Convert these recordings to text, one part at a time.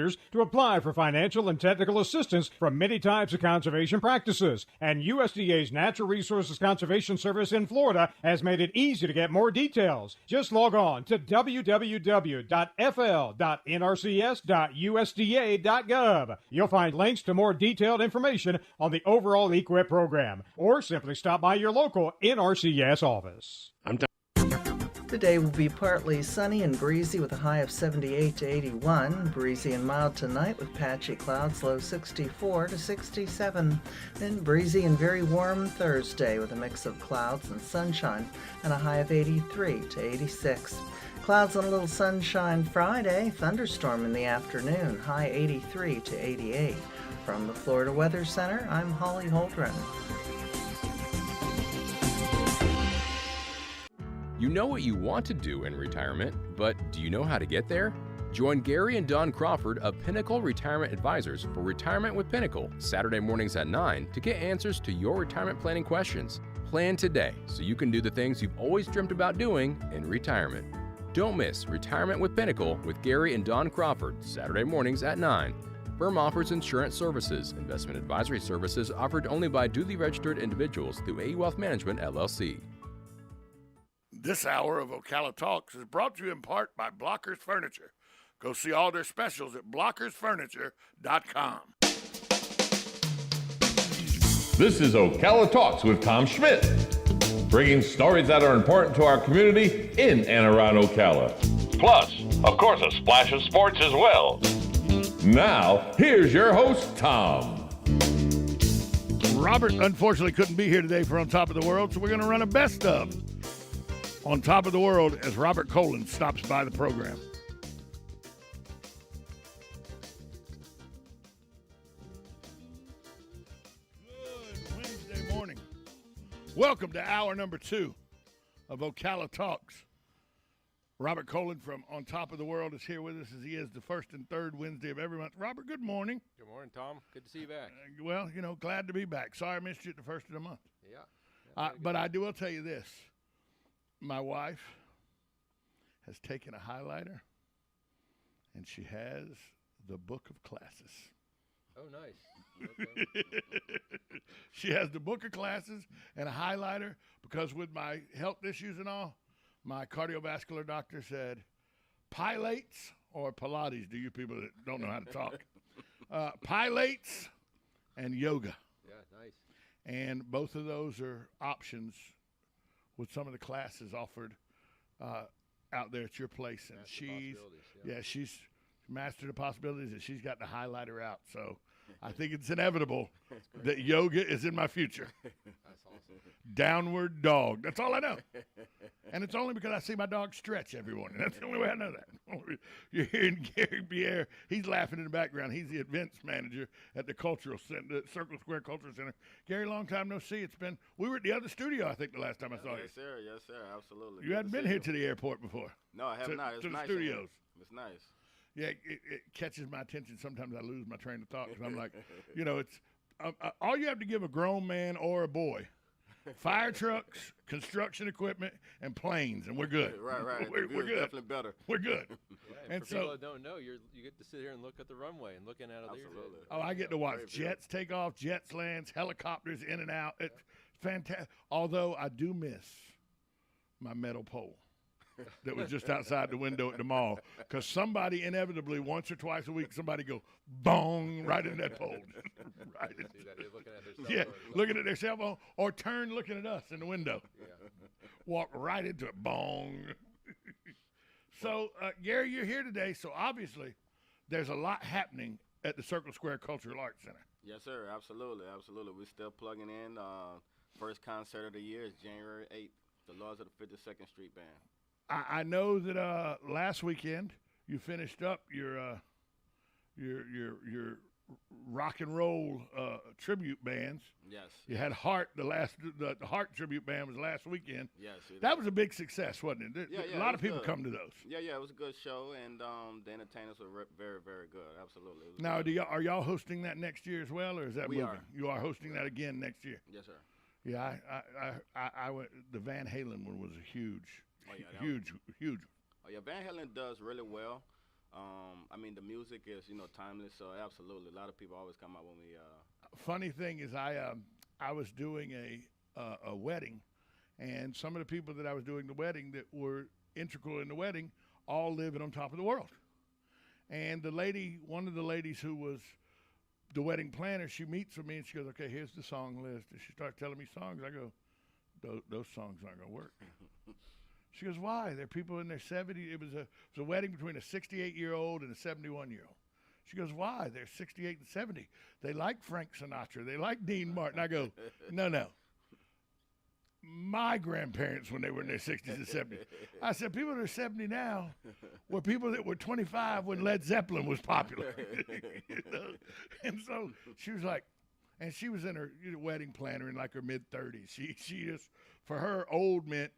advisors to apply for financial and technical assistance from many types of conservation practices. And USDA's Natural Resources Conservation Service in Florida has made it easy to get more details. Just log on to www.fl.nrcs.usda.gov. You'll find links to more detailed information on the overall EQIP program, or simply stop by your local NRCS office. Today will be partly sunny and breezy with a high of 78 to 81. Breezy and mild tonight with patchy clouds, low 64 to 67. Then breezy and very warm Thursday with a mix of clouds and sunshine and a high of 83 to 86. Clouds and a little sunshine Friday, thunderstorm in the afternoon, high 83 to 88. From the Florida Weather Center, I'm Holly Holdren. You know what you want to do in retirement, but do you know how to get there? Join Gary and Don Crawford of Pinnacle Retirement Advisors for Retirement with Pinnacle, Saturday mornings at 9 to get answers to your retirement planning questions. Plan today so you can do the things you've always dreamt about doing in retirement. Don't miss Retirement with Pinnacle with Gary and Don Crawford, Saturday mornings at 9. Firm offers insurance services. Investment advisory services offered only by duly registered individuals through AE Wealth Management, LLC. This hour of Ocala Talks is brought to you in part by Blockers Furniture. Go see all their specials at blockersfurniture.com. This is Ocala Talks with Tom Schmidt, bringing stories that are important to our community in and around Ocala. Plus, of course, a splash of sports as well. Now, here's your host, Tom. Robert, unfortunately, couldn't be here today for On Top of the World, so we're going to run a best of On Top of the World as Robert Colin stops by the program. Good Wednesday morning. Welcome to hour number 2 of Ocala Talks. Robert Colin from On Top of the World is here with us as he is the first and third Wednesday of every month. Robert, good morning. Good morning, Tom. Good to see you back. Well, glad to be back. Sorry I missed you at the first of the month. Yeah. But I will tell you this. My wife has taken a highlighter, and she has the book of classes. Oh, nice. Okay. She has the book of classes and a highlighter because with my health issues and all, my cardiovascular doctor said, pilates or Pilates, do you people that don't know how to talk? Pilates and yoga. Yeah, nice. And both of those are options with some of the classes offered out there at your place. And she's mastered the possibilities, and she's got the highlighter out. So I think it's inevitable that yoga is in my future. That's awesome. Downward dog. That's all I know. And it's only because I see my dog stretch every morning. That's the only way I know that. You're hearing Gary Pierre. He's laughing in the background. He's the events manager at the Cultural Center, the Circle Square Cultural Center. Gary, long time no see. We were at the other studio, I think, the last time I saw you. Yes, sir. Yes, sir. Absolutely. You hadn't been here to the airport before. No, I have not. It's to the nice. studios. It's nice. Yeah, it catches my attention. Sometimes I lose my train of thought because I'm like, it's all you have to give a grown man or a boy: fire trucks, construction equipment, and planes, and we're good. Right. We're good. Definitely better. We're good. Yeah, and for people that don't know, you get to sit here and look at the runway and looking at it. Absolutely. I get to watch jets take off, jets land, helicopters in and out. It's fantastic. Although I do miss my metal pole that was just outside the window at the mall, because somebody inevitably once or twice a week, somebody go bong right in that pole. Right. See that they're looking at their cell phone. Looking at their cell phone or turn looking at us in the window. Yeah. Walk right into it, bong. So, Gary, you're here today, so obviously there's a lot happening at the Circle Square Cultural Arts Center. Yes, sir. Absolutely. We're still plugging in. First concert of the year is January 8th, the Lords of the 52nd Street Band. I know that last weekend you finished up your rock and roll tribute bands. Yes. You had Heart. The Heart tribute band was last weekend. Yes. That was a big success, wasn't it? Yeah. A lot of people come to those. Yeah. It was a good show, and the entertainers were very, very good. Absolutely. Now, are y'all hosting that next year as well, or is that we moving? Are. You are hosting that again next year. Yes, sir. Yeah, I went. The Van Halen one was a huge. Oh, yeah, huge. Oh, yeah, Van Halen does really well. I mean, the music is, timeless. So absolutely, a lot of people always come out when we. Funny thing is, I was doing a wedding, and some of the people that I was doing the wedding that were integral in the wedding all living on top of the world. And one of the ladies who was the wedding planner, she meets with me and she goes, "Okay, here's the song list." And she starts telling me songs. I go, "Those songs aren't going to work." She goes, "Why? They're people in their 70s. It was a wedding between a 68-year-old and a 71-year-old. She goes, "Why? They're 68 and 70. They like Frank Sinatra. They like Dean Martin." I go, No. My grandparents, when they were in their 60s and 70s. I said, people that are 70 now were people that were 25 when Led Zeppelin was popular. And so she was like, and she was in her wedding planner in like her mid-30s. She just, for her, old meant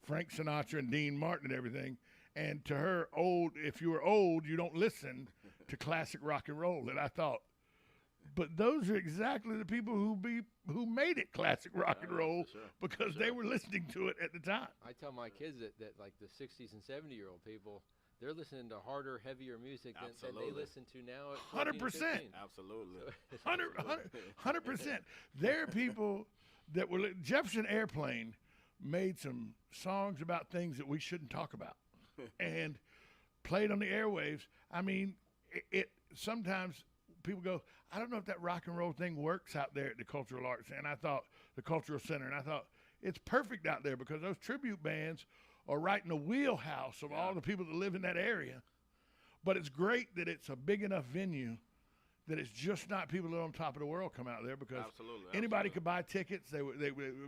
Frank Sinatra and Dean Martin and everything. And to her, old, if you were old, you don't listen to classic rock and roll. And I thought, but those are exactly the people who made it classic rock and roll because they were listening to it at the time. I tell my kids that like the 60s and 70-year-old people, they're listening to harder, heavier music than they listen to now at 14 100%. Absolutely. 100%. There are people that were Jefferson Airplane made some songs about things that we shouldn't talk about and played on the airwaves. I mean, it sometimes people go, "I don't know if that rock and roll thing works out there at the Cultural Arts." And I thought, the Cultural Center, and I thought, it's perfect out there because those tribute bands are right in the wheelhouse of all the people that live in that area. But it's great that it's a big enough venue that it's just not people that are on top of the world come out there because anybody could buy tickets. They were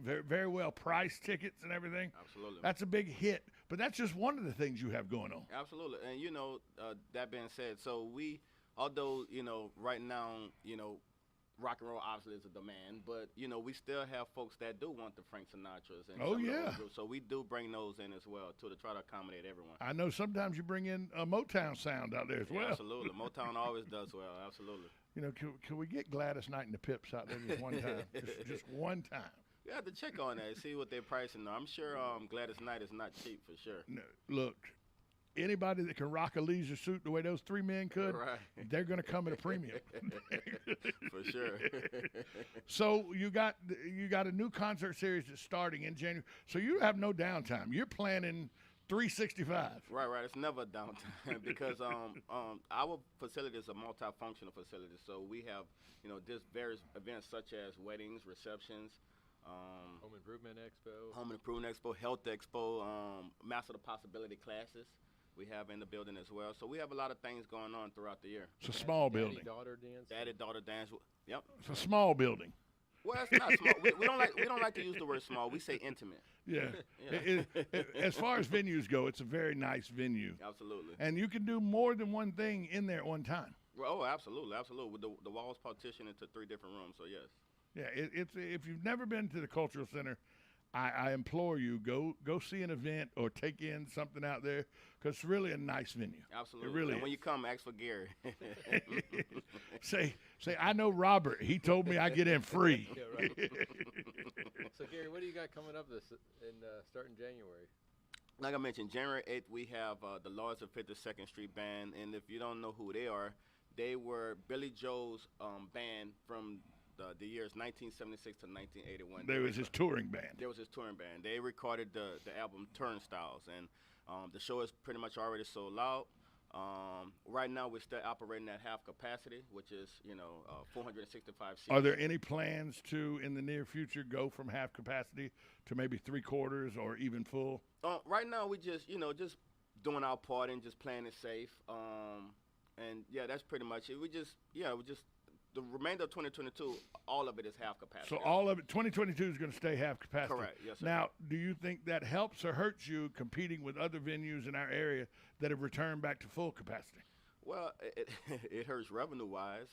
very, very well priced tickets and everything. Absolutely. That's a big hit. But that's just one of the things you have going on. Absolutely. And, that being said, so although, right now, rock and roll obviously is a demand, but, we still have folks that do want the Frank Sinatras. And so we do bring those in as well, too, to try to accommodate everyone. I know sometimes you bring in a Motown sound out there as well. Absolutely. Motown always does well. Absolutely. Can we get Gladys Knight and the Pips out there just one time? just one time. We have to check on that, see what they're pricing. I'm sure Gladys Knight is not cheap for sure. No, look, anybody that can rock a leisure suit the way those three men could, they're going to come at a premium. For sure. So you got a new concert series that's starting in January. So you have no downtime. You're planning 365. Right. It's never downtime because our facility is a multifunctional facility. So we have, just various events such as weddings, receptions, Home Improvement Expo, Health Expo, Master the Possibility classes we have in the building as well. So we have a lot of things going on throughout the year. It's a small building. Daddy-daughter dance. Yep. It's a small building. Well, it's not small. We don't like to use the word small. We say intimate. Yeah. As far as venues go, it's a very nice venue. Absolutely. And you can do more than one thing in there at one time. Oh, absolutely. With the walls partitioned into 3 different rooms. So yes. Yeah, if you've never been to the Cultural Center, I implore you, go see an event or take in something out there because it's really a nice venue. Absolutely. It really and is. When you come, ask for Gary. say, I know Robert. He told me I get in free. Yeah, right. So, Gary, what do you got coming up starting January? Like I mentioned, January 8th, we have the Lords of 52nd Street Band. And if you don't know who they are, they were Billy Joel's band from the years 1976 to 1981. There was his touring band. They recorded the album Turnstiles, and the show is pretty much already sold out. Right now, we're still operating at half capacity, which is 465 seats. Are there any plans to, in the near future, go from half capacity to maybe 3/4 or even full? Right now, we just doing our part and just playing it safe. And yeah, that's pretty much it. We just the remainder of 2022, all of it is half capacity. So all of it, 2022 is going to stay half capacity. Correct, yes, sir. Now, do you think that helps or hurts you competing with other venues in our area that have returned back to full capacity? Well, it hurts revenue-wise,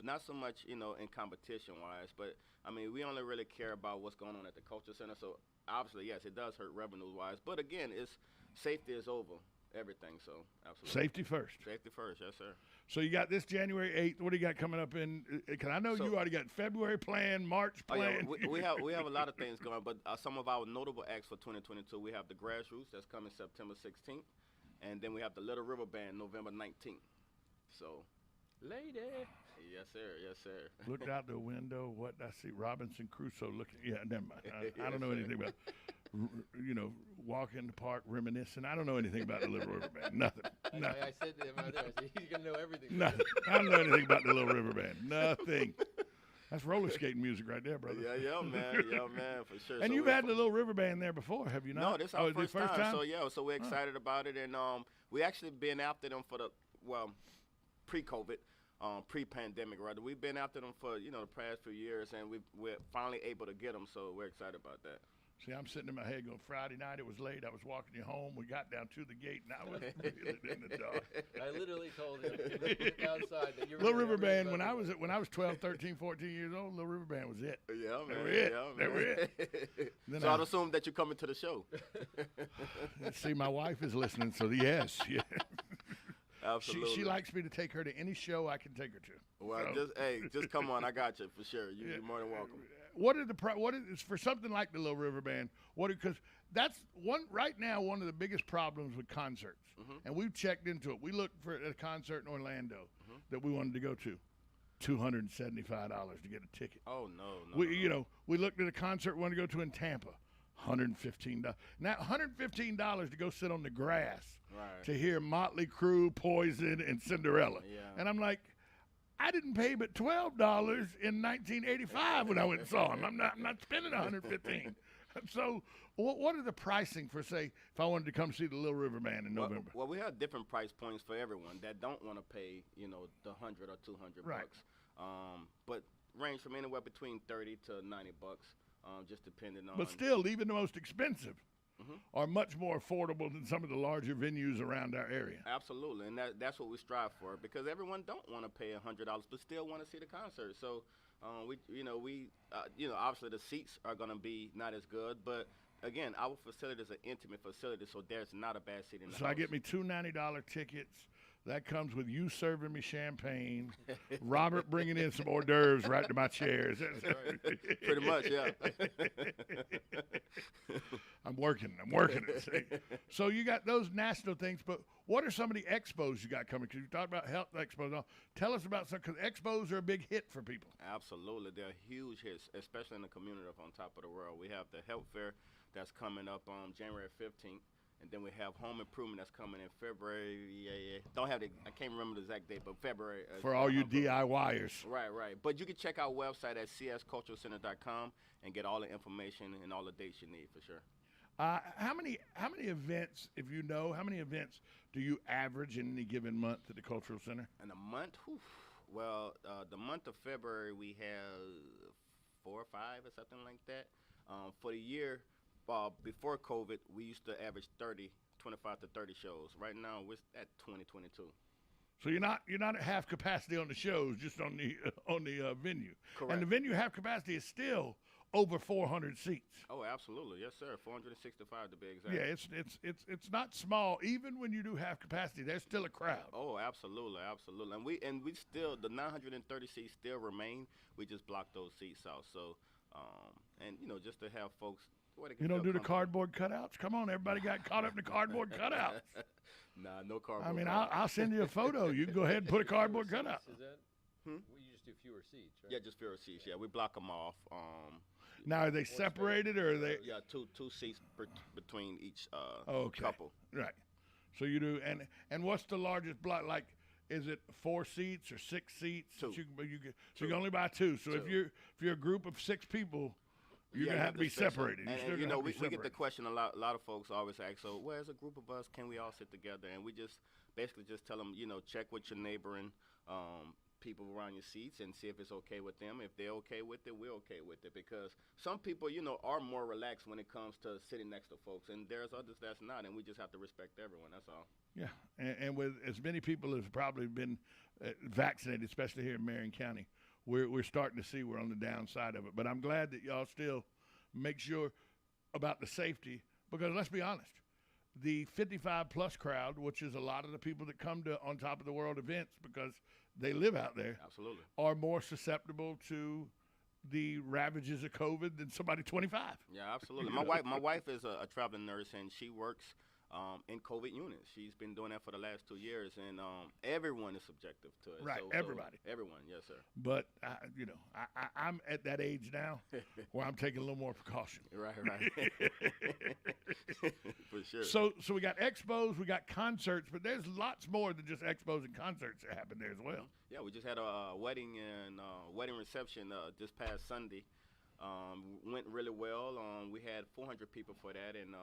not so much, in competition-wise. But, I mean, we only really care about what's going on at the Culture Center. So, obviously, yes, it does hurt revenue-wise. But, again, safety is over everything, so absolutely. Safety first. Safety first, yes, sir. So you got this January 8th. What do you got coming up in? Because I know you already got February planned, March planned. Oh, yeah, we have a lot of things going, but some of our notable acts for 2022, we have the Grassroots that's coming September 16th. And then we have the Little River Band November 19th. So, lady. Yes, sir. Yes, sir. Looked out the window. What I see? Robinson Crusoe looking. Yeah, never mind. I don't know anything about. Walk in the park, reminiscing. I don't know anything about the Little River Band. Nothing. Nothing. I said to him out there, I said, he's gonna know everything. Nothing. I don't know anything about the Little River Band. Nothing. That's roller skating music right there, brother. Yeah, man, for sure. And so you've had the Little River Band there before, have you not? No, this is our first time. So we're excited about it, and we actually been after them for pre-COVID. Pre-pandemic, rather. We've been after them for, the past few years, and we're finally able to get them, so we're excited about that. See, I'm sitting in my head going, Friday night, it was late. I was walking you home. We got down to the gate, and I was really in the dark. I literally told him outside that you were Little River Band, when I was 12, 13, 14 years old, Little River Band was it. Yeah, man. They were it. So I'd assume that you're coming to the show. See, my wife is listening, so yes. Yeah. Absolutely. She likes me to take her to any show I can take her to. Well, so. just come on. I got you for sure. You're more than welcome. What is for something like the Little River Band? Because that's one right now. One of the biggest problems with concerts, and we've checked into it. We looked for a concert in Orlando that we wanted to go to, $275 to get a ticket. Oh no. We looked at a concert we wanted to go to in Tampa, $115. Now $115 to go sit on the grass to hear Motley Crue, Poison, and Cinderella. Yeah. And I'm like, I didn't pay but $12 in 1985 when I went and saw him. I'm not spending $115. So, what are the pricing for, say, if I wanted to come see the Little River Band in November? Well, we have different price points for everyone that don't want to pay, the 100 or 200 bucks. But range from anywhere between 30 to 90 bucks, just depending on. But still, even the most expensive are much more affordable than some of the larger venues around our area. Absolutely, and that's what we strive for, because everyone don't want to pay $100 but still want to see the concert. So obviously the seats are going to be not as good, but again, our facility is an intimate facility, so there's not a bad seat in the house. So I get me two $90 tickets. That comes with you serving me champagne, Robert bringing in some hors d'oeuvres right to my chairs. Pretty much, yeah. I'm working it. See? So you got those national things, but what are some of the expos you got coming? Because you talked about health expos. Tell us about some, because expos are a big hit for people. Absolutely. They're huge hits, especially in the community of On Top of the World. We have the health fair that's coming up on January 15th. And then we have home improvement that's coming in February. I can't remember the exact date, but February. For all you DIYers. Right. But you can check our website at csculturalcenter.com and get all the information and all the dates you need for sure. How many events, if you know, how many events do you average in any given month at the Cultural Center? In a month? Well, the month of February we have 4 or 5 or something like that. For the year. Before COVID, we used to average 25 to 30 shows. Right now, we're at 22. So you're not at half capacity on the shows, just on the venue. Correct. And the venue half capacity is still over 400 seats. Oh, absolutely, yes, sir. 465 to be exact. Yeah, it's not small. Even when you do half capacity, there's still a crowd. Oh, absolutely. And we still, the 930 seats still remain. We just blocked those seats out. So, just to have folks. You don't do the cardboard cutouts? Come on, everybody got caught up in the cardboard cutouts. Nah, no cardboard. I mean, I'll send you a photo. You can go ahead and put a cardboard cutout. Is that? We just do fewer seats, right? Yeah, just fewer seats. Yeah, we block them off. Now, are they separated or are they? Yeah, two seats between each couple. Right. So you do, and what's the largest block? Like, is it 4 seats or 6 seats? 2. So you can only buy 2. So if you're a group of 6 people. You're going to have to be separated. And we get the question a lot of folks always ask, so where's a group of us? Can we all sit together? And we just basically just tell them, check with your neighboring people around your seats and see if it's okay with them. If they're okay with it, we're okay with it. Because some people, are more relaxed when it comes to sitting next to folks. And there's others that's not. And we just have to respect everyone. That's all. Yeah. And with as many people as probably been vaccinated, especially here in Marion County, we're starting to see we're on the downside of it. But I'm glad that y'all still make sure about the safety, because let's be honest, the 55-plus crowd, which is a lot of the people that come to On Top of the World events because they live out there, absolutely, are more susceptible to the ravages of COVID than somebody 25. Yeah, absolutely. My wife is a traveling nurse, and she works in COVID units. She's been doing that for the last 2 years, and everyone is subjective to it. Right, everybody. Everyone, yes, sir. But, I'm at that age now where I'm taking a little more precaution. Right. For sure. So we got expos, we got concerts, but there's lots more than just expos and concerts that happen there as well. Yeah, we just had a wedding and wedding reception this past Sunday. Went really well. We had 400 people for that, and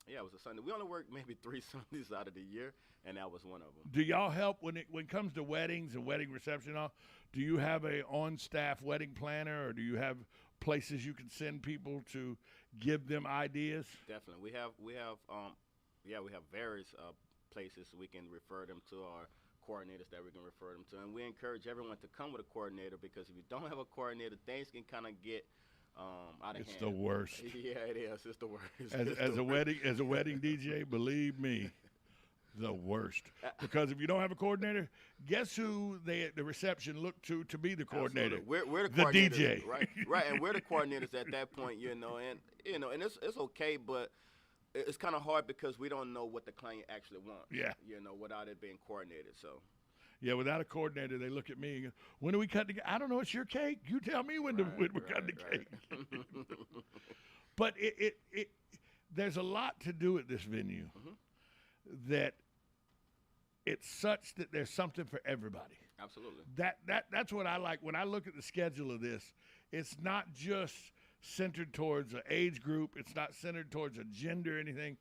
yeah, it was a Sunday. We only worked maybe 3 Sundays out of the year, and that was one of them. Do y'all help when it comes to weddings and wedding reception and all? Do you have a on-staff wedding planner, or do you have places you can send people to give them ideas? Definitely. We have various places we can refer them to, our coordinators that we can refer them to, and we encourage everyone to come with a coordinator, because if you don't have a coordinator, things can kind of get out of hand. It's the worst. Yeah, it is. It's the worst. As a wedding DJ, believe me, the worst. Because if you don't have a coordinator, guess who the reception look to be the coordinator? We're the DJ, right, and we're the coordinators at that point, and it's okay, but it's kind of hard because we don't know what the client actually wants. Yeah, without it being coordinated. So. Yeah, without a coordinator, they look at me and go, when do we cut the cake? I don't know, it's your cake. You tell me when we're cutting the cake. But it there's a lot to do at this venue that it's such that there's something for everybody. Absolutely. That's what I like. When I look at the schedule of this, it's not just centered towards an age group. It's not centered towards a gender or anything.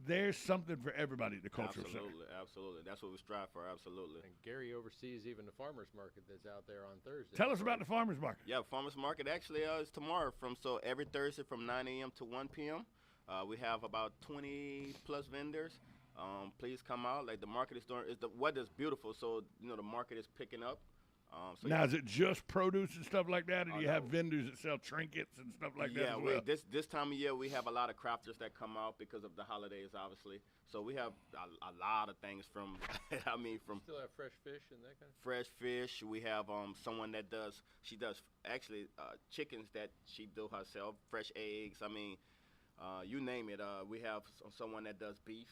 There's something for everybody at the Cultural Center. Absolutely. That's what we strive for, absolutely. And Gary oversees even the farmers market that's out there on Thursday. Tell us about the farmers market. Yeah, farmers market actually is tomorrow every Thursday from 9 a.m. to 1 p.m. We have about 20 plus vendors. Please come out. Like the market is doing, the weather's beautiful, so the market is picking up. Now, is it just produce and stuff like that, or do you have vendors that sell trinkets and stuff like that as well? Yeah, this time of year we have a lot of crafters that come out because of the holidays, obviously. So we have a lot of things from, Still have fresh fish and that kind of stuff? Fresh fish. We have someone that does actually chickens that she do herself, fresh eggs. You name it. We have someone that does beef.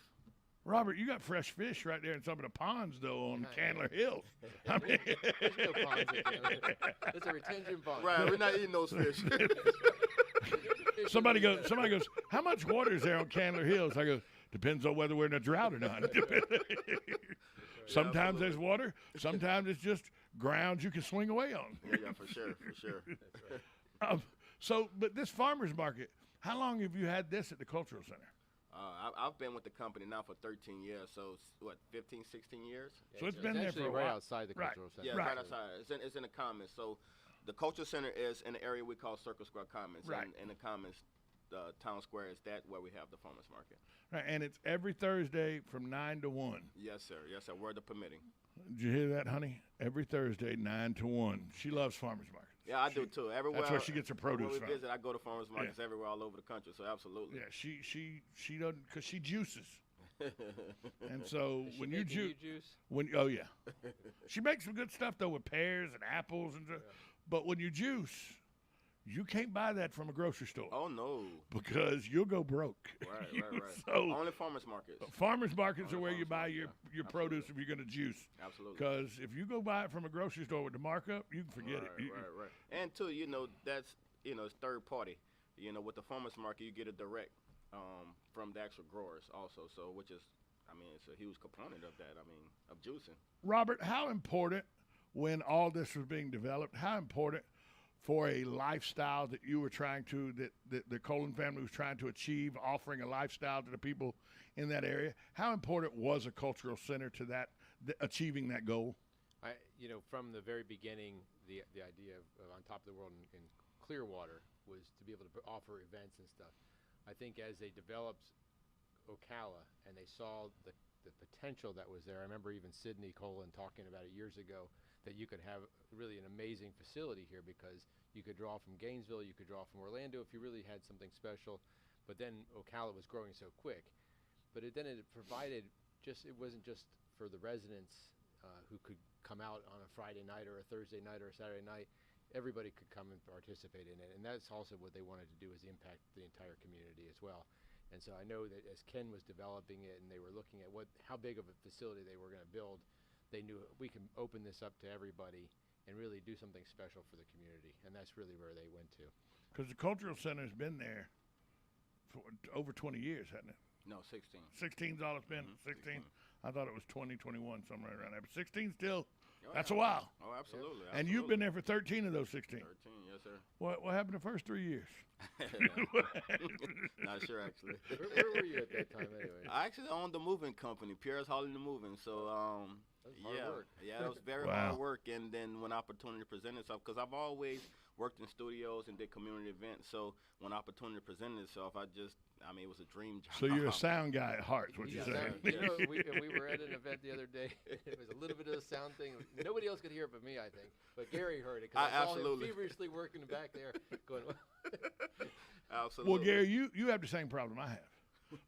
Robert, you got fresh fish right there in some of the ponds, though, on Candler Hills. There's no ponds at Candler. It's a retention pond. Right, we're not eating those fish. Somebody goes, how much water is there on Candler Hills? I go, depends on whether we're in a drought or not. Sometimes there's water. Sometimes it's just ground you can swing away on. Yeah, for sure. That's right. But this farmer's market, how long have you had this at the Cultural Center? I've been with the company now for 13 years, so 15, 16 years? Yeah, so it's been there for a right while. outside the Cultural Center. Yeah, right outside. It's in the Commons. So the Cultural Center is in the area we call Circle Square Commons. Right. And in the Commons, the Town Square is that where we have the farmers market. Right, and it's every Thursday from 9 to 1. Yes, sir. Weather permitting. Did you hear that, honey? Every Thursday, 9 to 1. She loves farmers markets. Yeah, I do too. Everywhere. That's where she gets her produce from. We visit, I go to farmers markets everywhere all over the country. So absolutely. Yeah, she doesn't, because she juices. And so Is when she you making juice, oh yeah, she makes some good stuff though with pears and apples and stuff. But when you juice, you can't buy that from a grocery store. Oh no, because you'll go broke. Right. So only farmers markets. Farmers markets are where you buy your produce if you're going to juice. Absolutely. Because if you go buy it from a grocery store with the markup, you can forget it. Right. And too, that's it's third party. With the farmers market, you get it direct from the actual growers also. So which is, it's a huge component of that. Of juicing. Robert, how important when all this was being developed? How important for a lifestyle that you were trying to, that the Colon family was trying to achieve, offering a lifestyle to the people in that area? How important was a cultural center to that, achieving that goal? From the very beginning, the idea of On Top of the World in Clearwater was to be able to offer events and stuff. I think as they developed Ocala and they saw the potential that was there, I remember even Sidney Colon talking about it years ago, that you could have really an amazing facility here because you could draw from Gainesville, you could draw from Orlando if you really had something special. But then Ocala was growing so quick. But it provided it wasn't just for the residents who could come out on a Friday night or a Thursday night or a Saturday night. Everybody could come and participate in it. And that's also what they wanted to do, is impact the entire community as well. And so I know that as Ken was developing it and they were looking at how big of a facility they were going to build, they knew we can open this up to everybody and really do something special for the community. And that's really where they went to. Because the Cultural Center's been there for over 20 years, hasn't it? No, 16. 16's all it's been. 16. I thought it was 20, 21, somewhere around there. But 16 still, that's a yeah. while. Oh, absolutely. And you've been there for 13 of those 16. 13, yes, sir. What happened the first 3 years? Not sure, actually. Where were you at that time anyway? I actually owned the moving company, Pierre's Hauling and Moving. So, That was hard work. Yeah, it was very hard work. And then when opportunity presented itself, because I've always worked in studios and did community events. So when opportunity presented itself, it was a dream job. So you're a sound guy at heart, is what you're saying. We were at an event the other day. It was a little bit of a sound thing. Nobody else could hear it but me, I think. But Gary heard it because I saw him feverishly working back there going, Absolutely. Well, Gary, you have the same problem I have.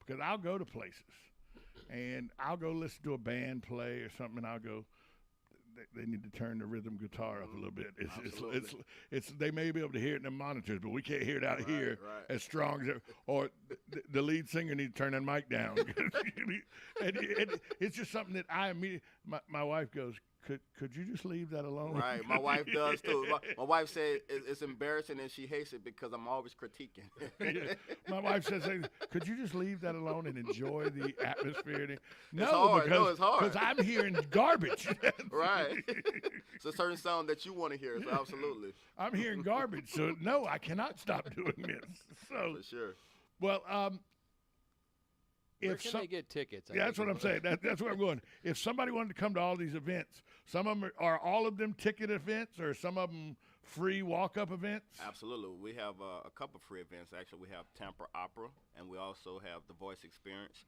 Because I'll go to places, and I'll go listen to a band play or something, and I'll go, they need to turn the rhythm guitar up a little bit. It's they may be able to hear it in the monitors, but we can't hear it out here as strong as or the lead singer needs to turn that mic down. and it's just something that I immediately, my wife goes, could you just leave that alone? Right, my wife does too. My wife said it's embarrassing and she hates it because I'm always critiquing. My wife says, could you just leave that alone and enjoy the atmosphere? No, it's hard. Because I'm hearing garbage. Right. It's a certain sound that you want to hear, so absolutely. I'm hearing garbage, so no, I cannot stop doing this. So, for sure. Well, where can they get tickets? Yeah, that's what I'm saying. That's where I'm going. If somebody wanted to come to all these events, some of them are all of them ticket events, or some of them free walk-up events? Absolutely. We have a couple free events. Actually, we have Tampa Opera, and we also have the Voice Experience.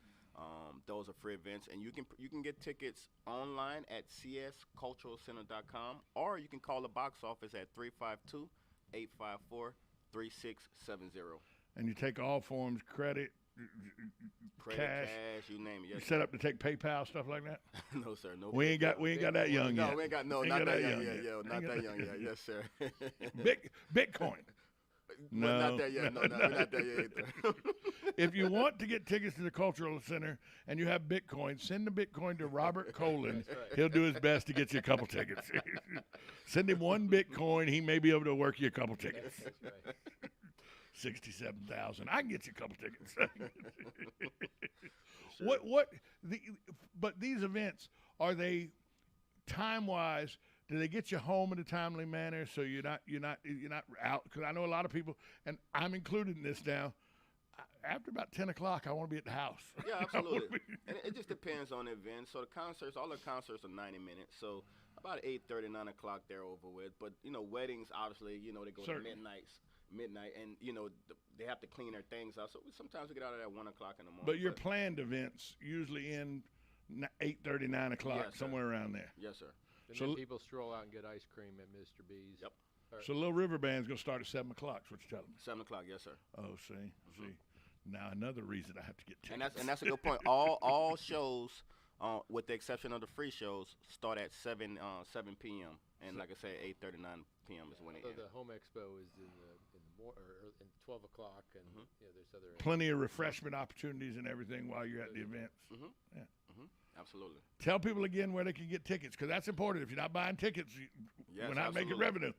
Those are free events, and you can get tickets online at csculturalcenter.com, or you can call the box office at 352-854-3670. And you take all forms, credit, cash, you name it. Yes, you set up to take PayPal, stuff like that? No, sir. No. We ain't got that young yet. No, we ain't got not that young yet. Yeah, not that young yet. Yes, sir. Bitcoin. No, not that yet. No, we're not there yet either. If you want to get tickets to the Cultural Center and you have Bitcoin, send the Bitcoin to Robert Colin. Right. He'll do his best to get you a couple tickets. Send him one Bitcoin. He may be able to work you a couple tickets. That's right. 67,000. I can get you a couple tickets. Sure. But these events, are they time-wise? Do they get you home in a timely manner so you're not out? Because I know a lot of people, and I'm included in this now. After about 10 o'clock, I want to be at the house. Yeah, absolutely. And it just depends on the event. So all the concerts are 90 minutes. So about 8:30, 9 o'clock, they're over with. But, weddings, obviously, they go to midnight, and, they have to clean their things out. So sometimes we get out of there at 1 o'clock in the morning. But your planned events usually end 8:30, 9 o'clock, somewhere around there. Yes, sir. And then people stroll out and get ice cream at Mr. B's. Yep. So Little River Band's going to start at 7 o'clock, is what you're telling me. 7 o'clock, yes, sir. Oh, see. Now another reason I have to get tickets. And that's a good point. All shows, with the exception of the free shows, start at 7 p.m. And like I say, 8:30, 9 p.m. is when it ends. The home expo is in 12 o'clock, and there's other plenty of refreshment opportunities and everything while you're at the events. Mm-hmm. Yeah. Mm-hmm. Absolutely. Tell people again where they can get tickets, because that's important. If you're not buying tickets, we're not making revenue.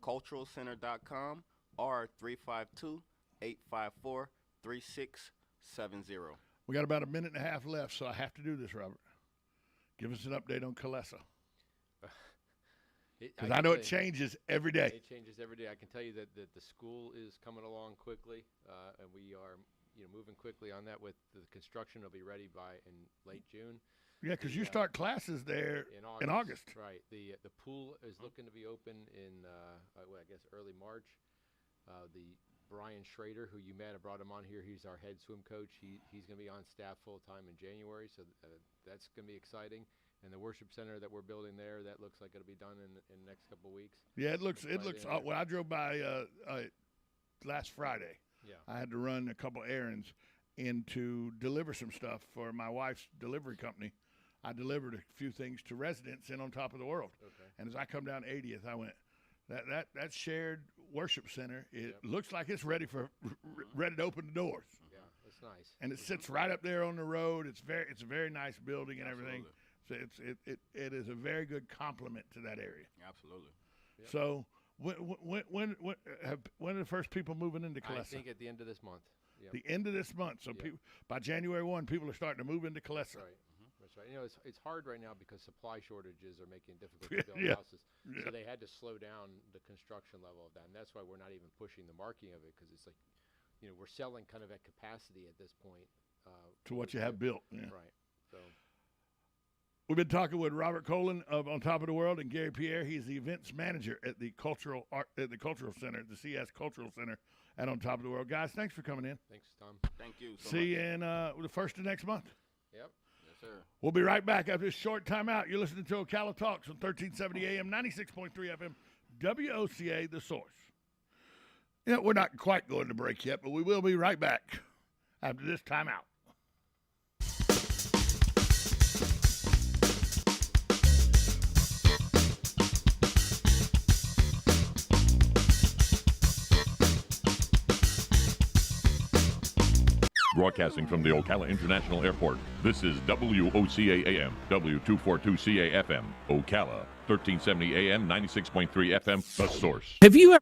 csculturalcenter.com or 352-854-3670. We got about a minute and a half left, so I have to do this, Robert. Give us an update on Calessa. Because I know it changes every day. It changes every day. I can tell you that the school is coming along quickly, and we are moving quickly on that. With the construction, will be ready by in late June. Yeah, because you start classes there in August. Right. The pool is looking to be open in I guess early March. The Brian Schrader, who you met, I brought him on here. He's our head swim coach. He's going to be on staff full time in January, so that's going to be exciting. And the worship center that we're building there, that looks like it'll be done in the next couple of weeks. Yeah, it looks. When I drove by last Friday, I had to run a couple errands and to deliver some stuff for my wife's delivery company. I delivered a few things to residents in on top of the world. Okay. And as I come down 80th, I went, that shared worship center, it looks like it's ready to open the doors. Yeah. It's nice. And it sits right up there on the road. It's a very nice building and everything. So it is a very good complement to that area. Absolutely. Yep. So when are the first people moving into Calessa? I think at the end of this month. Yep. The end of this month. So Yep. by January 1, people are starting to move into Calessa. That's right. That's right. You know, it's hard right now because supply shortages are making it difficult to build houses. So they had to slow down the construction level of that, and that's why we're not even pushing the marketing of it, because it's like, you know, we're selling kind of at capacity at this point. To what you have built. Yeah. Right. So. We've been talking with Robert Colin of On Top of the World and Gary Pierre. He's the events manager at the Cultural Center, the CS Cultural Center at On Top of the World. Guys, thanks for coming in. Thanks, Tom. Thank you so See much. you in the first of next month. Yep. Yes, sir. We'll be right back after this short timeout. You're listening to Ocala Talks on 1370 AM, 96.3 FM, WOCA, The Source. Yeah, we're not quite going to break yet, but we will be right back after this timeout. Broadcasting from the Ocala International Airport, this is WOCA AM, W242CA FM, Ocala, 1370 AM, 96.3 FM, The Source. Have you ever...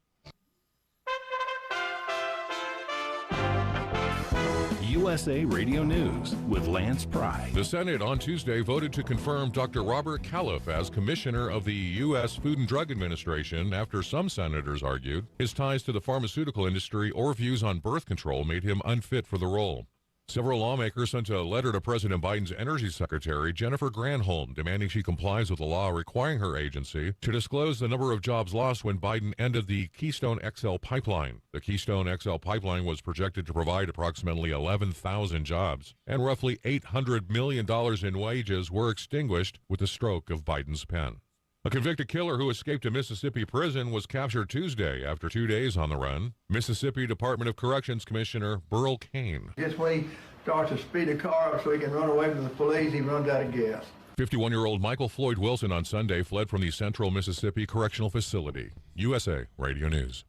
USA Radio News with Lance Pry. The Senate on Tuesday voted to confirm Dr. Robert Califf as Commissioner of the U.S. Food and Drug Administration after some senators argued his ties to the pharmaceutical industry or views on birth control made him unfit for the role. Several lawmakers sent a letter to President Biden's Energy Secretary, Jennifer Granholm, demanding she complies with the law requiring her agency to disclose the number of jobs lost when Biden ended the Keystone XL pipeline. The Keystone XL pipeline was projected to provide approximately 11,000 jobs, and roughly $800 million in wages were extinguished with the stroke of Biden's pen. A convicted killer who escaped a Mississippi prison was captured Tuesday after 2 days on the run. Mississippi Department of Corrections Commissioner Burl Cain. Just when he starts to speed a car up so he can run away from the police, he runs out of gas. 51-year-old Michael Floyd Wilson on Sunday fled from the Central Mississippi Correctional Facility. USA Radio News.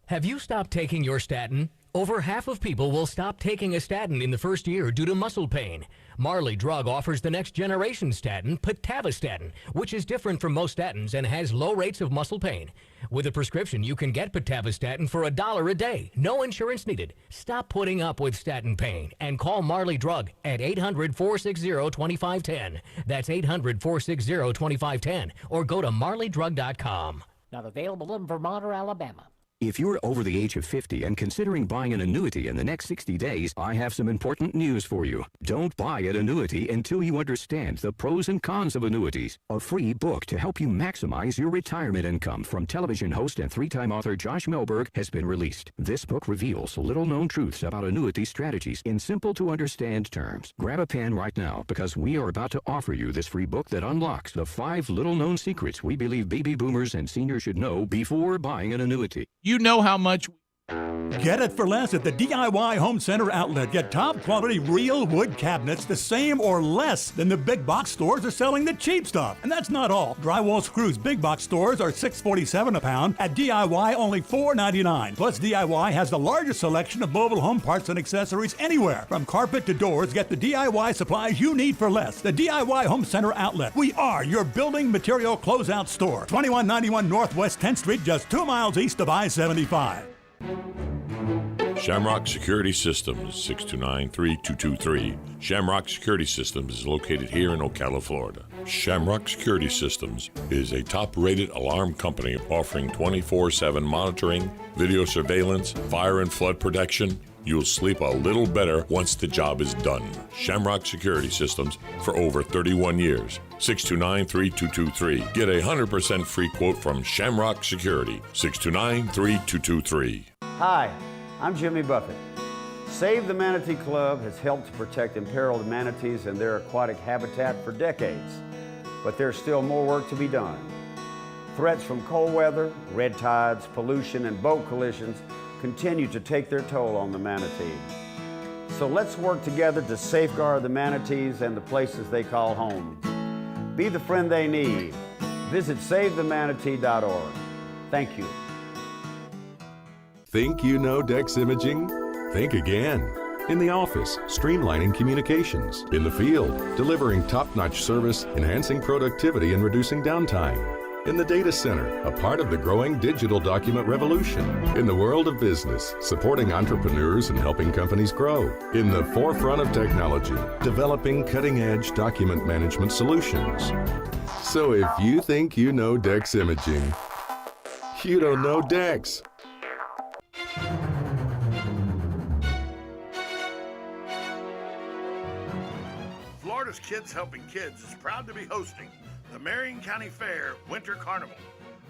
Have you stopped taking your statin? Over half of people will stop taking a statin in the first year due to muscle pain. Marley Drug offers the next generation statin, pitavastatin, which is different from most statins and has low rates of muscle pain. With a prescription, you can get pitavastatin for $1 a day. No insurance needed. Stop putting up with statin pain and call Marley Drug at 800-460-2510. That's 800-460-2510 or go to marleydrug.com. Not available in Vermont or Alabama. If you're over the age of 50 and considering buying an annuity in the next 60 days, I have some important news for you. Don't buy an annuity until you understand the pros and cons of annuities. A free book to help you maximize your retirement income from television host and three-time author Josh Melberg has been released. This book reveals little-known truths about annuity strategies in simple-to-understand terms. Grab a pen right now because we are about to offer you this free book that unlocks the 5 little-known secrets we believe baby boomers and seniors should know before buying an annuity. You know how much... Get it for less at the DIY Home Center outlet. Get top quality real wood cabinets the same or less than the big box stores are selling the cheap stuff. And that's not all. Drywall screws big box stores are $6.47 a pound. At DIY only $4.99. Plus DIY has the largest selection of mobile home parts and accessories anywhere. From carpet to doors, get the DIY supplies you need for less. The DIY Home Center outlet. We are your building material closeout store. 2191 Northwest 10th Street, just 2 miles east of I-75. Shamrock Security Systems, 629-3223. Shamrock Security Systems is located here in Ocala, Florida. Shamrock Security Systems is a top-rated alarm company offering 24/7 monitoring, video surveillance, fire and flood protection. You'll sleep a little better once the job is done. Shamrock Security Systems for over 31 years. 629-3223. Get a 100% free quote from Shamrock Security. 629-3223. Hi, I'm Jimmy Buffett. Save the Manatee Club has helped to protect imperiled manatees and their aquatic habitat for decades, but there's still more work to be done. Threats from cold weather, red tides, pollution, and boat collisions continue to take their toll on the manatee. So let's work together to safeguard the manatees and the places they call home. Be the friend they need. Visit SaveTheManatee.org. Thank you. Think you know Dex Imaging? Think again. In the office, streamlining communications. In the field, delivering top-notch service, enhancing productivity and reducing downtime. In the data center, a part of the growing digital document revolution. In the world of business, supporting entrepreneurs and helping companies grow. In the forefront of technology, developing cutting-edge document management solutions. So if you think you know Dex Imaging, you don't know Dex. Florida's Kids Helping Kids is proud to be hosting the Marion County Fair Winter Carnival.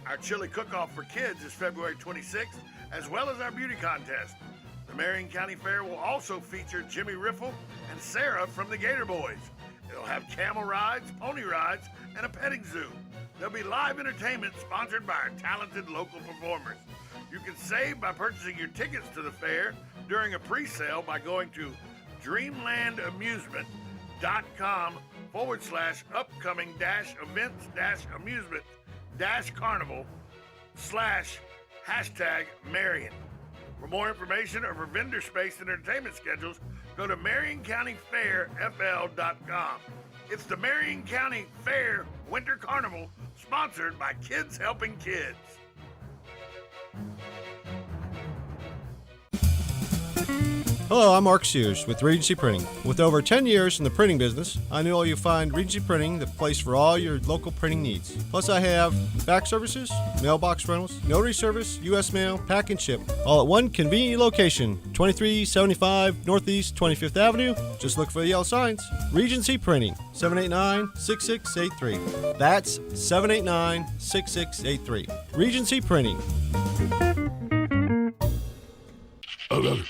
Our chili cook-off for kids is February 26th, as well as our beauty contest. The Marion County Fair will also feature Jimmy Riffle and Sarah from the Gator Boys. It'll have camel rides, pony rides, and a petting zoo. There'll be live entertainment sponsored by our talented local performers. You can save by purchasing your tickets to the fair during a pre-sale by going to dreamland-events-upcoming-events-carnival/#Marion. For more information or for vendor space and entertainment schedules, go to MarionCountyFairFL.com. It's the Marion County Fair Winter Carnival, sponsored by Kids Helping Kids. Hello, I'm Mark Sears with Regency Printing. With over 10 years in the printing business, I know you'll find Regency Printing the place for all your local printing needs. Plus, I have fax services, mailbox rentals, notary service, U.S. mail, pack and ship, all at one convenient location, 2375 Northeast 25th Avenue. Just look for the yellow signs. Regency Printing, 789-6683. That's 789-6683. Regency Printing.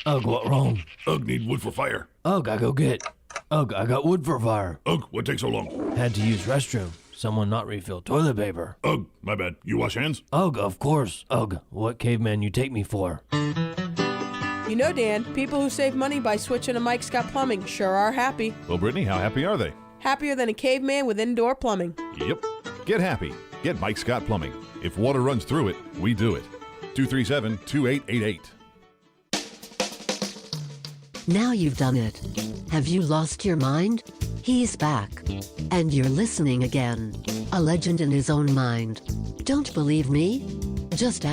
Ugh, what wrong? Ugh, need wood for fire. Ugh, I go get. Ugh, I got wood for fire. Ugh, what takes so long? Had to use restroom. Someone not refill toilet paper. Ugh, my bad. You wash hands? Ugh, of course. Ugh, what caveman you take me for? You know, Dan, people who save money by switching to Mike Scott Plumbing sure are happy. Well, Brittany, how happy are they? Happier than a caveman with indoor plumbing. Yep. Get happy. Get Mike Scott Plumbing. If water runs through it, we do it. 237-2888. Now you've done it. Have you lost your mind? He's back. And you're listening again. A legend in his own mind. Don't believe me? Just ask.